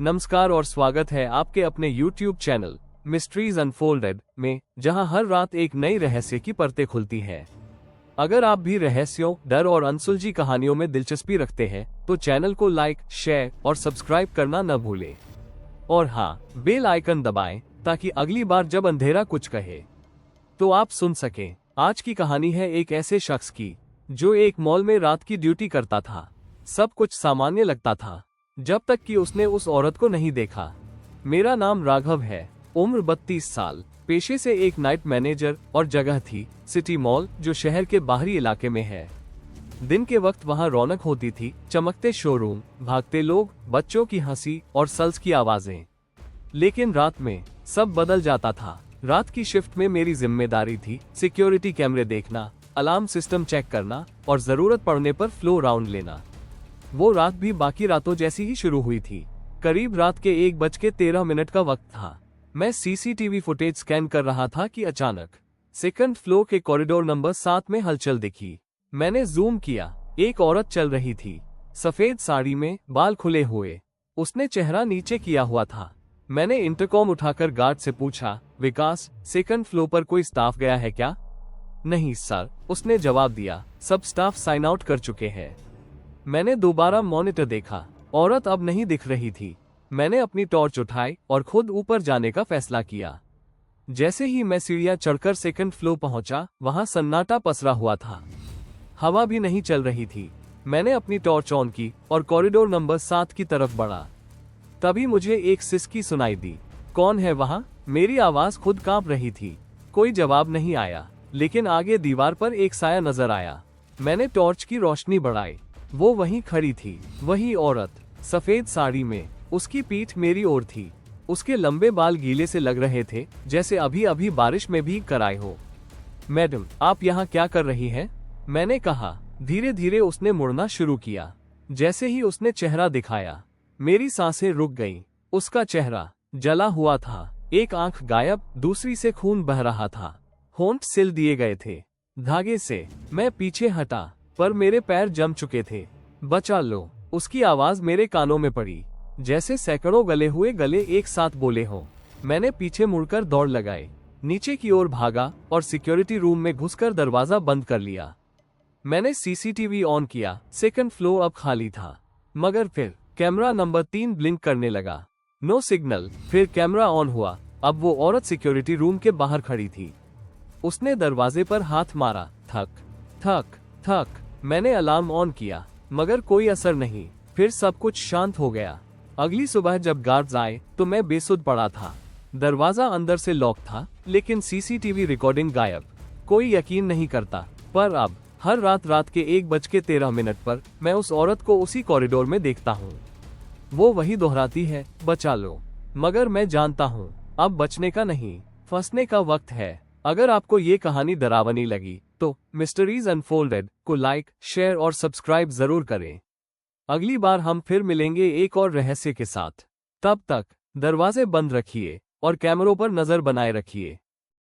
नमस्कार और स्वागत है आपके अपने YouTube चैनल मिस्ट्रीज अनफोल्डेड में, जहां हर रात एक नई रहस्य की परतें खुलती हैं। अगर आप भी रहस्यों, डर और अनसुलझी कहानियों में दिलचस्पी रखते हैं तो चैनल को लाइक, शेयर और सब्सक्राइब करना न भूलें। और हाँ, बेल आइकन दबाएं ताकि अगली बार जब अंधेरा कुछ कहे तो आप सुन सकें। आज की कहानी है एक ऐसे शख्स की जो एक मॉल में रात की ड्यूटी करता था। सब कुछ सामान्य लगता था जब तक कि उसने उस औरत को नहीं देखा। मेरा नाम राघव है, उम्र 32 साल, पेशे से एक नाइट मैनेजर और जगह थी सिटी मॉल, जो शहर के बाहरी इलाके में है। दिन के वक्त वहां रौनक होती थी, चमकते शोरूम, भागते लोग, बच्चों की हंसी और सेल्स की आवाजें। लेकिन रात में सब बदल जाता था। रात की शिफ्ट में मेरी जिम्मेदारी थी सिक्योरिटी कैमरे देखना, अलार्म सिस्टम चेक करना और जरूरत पड़ने पर फ्लो राउंड लेना। वो रात भी बाकी रातों जैसी ही शुरू हुई थी। करीब रात के 1:13 का वक्त था। मैं सीसीटीवी फुटेज स्कैन कर रहा था कि अचानक सेकंड फ्लोर के कॉरिडोर नंबर 7 में हलचल दिखी। मैंने जूम किया। एक औरत चल रही थी, सफेद साड़ी में, बाल खुले हुए। उसने चेहरा नीचे किया हुआ था। मैंने इंटरकॉम उठाकर गार्ड से पूछा, विकास, सेकंड फ्लोर पर कोई स्टाफ गया है क्या? नहीं सर, उसने जवाब दिया, सब स्टाफ साइन आउट कर चुके हैं। मैंने दोबारा मॉनिटर देखा। औरत अब नहीं दिख रही थी। मैंने अपनी टॉर्च उठाई और खुद ऊपर जाने का फैसला किया। जैसे ही मैं सीढ़ियां चढ़कर सेकंड फ्लोर पहुंचा, वहां सन्नाटा पसरा हुआ था। हवा भी नहीं चल रही थी। मैंने अपनी टॉर्च ऑन की और कॉरिडोर नंबर 7 की तरफ बढ़ा। तभी मुझे एक सिसकी सुनाई दी। कौन है वहां? मेरी आवाज खुद कांप रही थी। कोई जवाब नहीं आया, लेकिन आगे दीवार पर एक साया नजर आया। मैंने टॉर्च की रोशनी बढ़ाई। वो वहीं खड़ी थी, वही औरत, सफेद साड़ी में। उसकी पीठ मेरी ओर थी। उसके लंबे बाल गीले से लग रहे थे, जैसे अभी अभी बारिश में भीग कर आए हो। मैडम, आप यहाँ क्या कर रही हैं? मैंने कहा। धीरे धीरे उसने मुड़ना शुरू किया। जैसे ही उसने चेहरा दिखाया, मेरी सांसें रुक गईं। उसका चेहरा जला हुआ था। एक आंख गायब, दूसरी से खून बह रहा था। होंठ सिल दिए गए थे धागे से। मैं पीछे हटा, पर मेरे पैर जम चुके थे। बचा लो, उसकी आवाज मेरे कानों में पड़ी, जैसे सैकड़ों गले हुए गले एक साथ बोले हों। मैंने पीछे मुड़कर दौड़ लगाई, नीचे की ओर भागा और सिक्योरिटी रूम में घुसकर दरवाजा बंद कर लिया। मैंने सीसीटीवी ऑन किया। सेकंड फ्लोर अब खाली था, मगर फिर कैमरा नंबर 3 ब्लिंक करने लगा। No signal. फिर कैमरा ऑन हुआ। अब वो औरत सिक्योरिटी रूम के बाहर खड़ी थी। उसने दरवाजे पर हाथ मारा। थक थक थक। मैंने अलार्म ऑन किया, मगर कोई असर नहीं। फिर सब कुछ शांत हो गया। अगली सुबह जब गार्ड्स आए तो मैं बेसुध पड़ा था। दरवाजा अंदर से लॉक था, लेकिन सीसीटीवी रिकॉर्डिंग गायब। कोई यकीन नहीं करता, पर अब हर रात के 1:13 पर मैं उस औरत को उसी कॉरिडोर में देखता हूँ। वो वही दोहराती है, बचा लो। मगर मैं जानता हूँ, अब बचने का नहीं, फंसने का वक्त है। अगर आपको ये कहानी डरावनी लगी तो मिस्ट्रीज अनफोल्डेड को लाइक, शेयर और सब्सक्राइब जरूर करें। अगली बार हम फिर मिलेंगे एक और रहस्य के साथ। तब तक दरवाजे बंद रखिए और कैमरों पर नजर बनाए रखिए।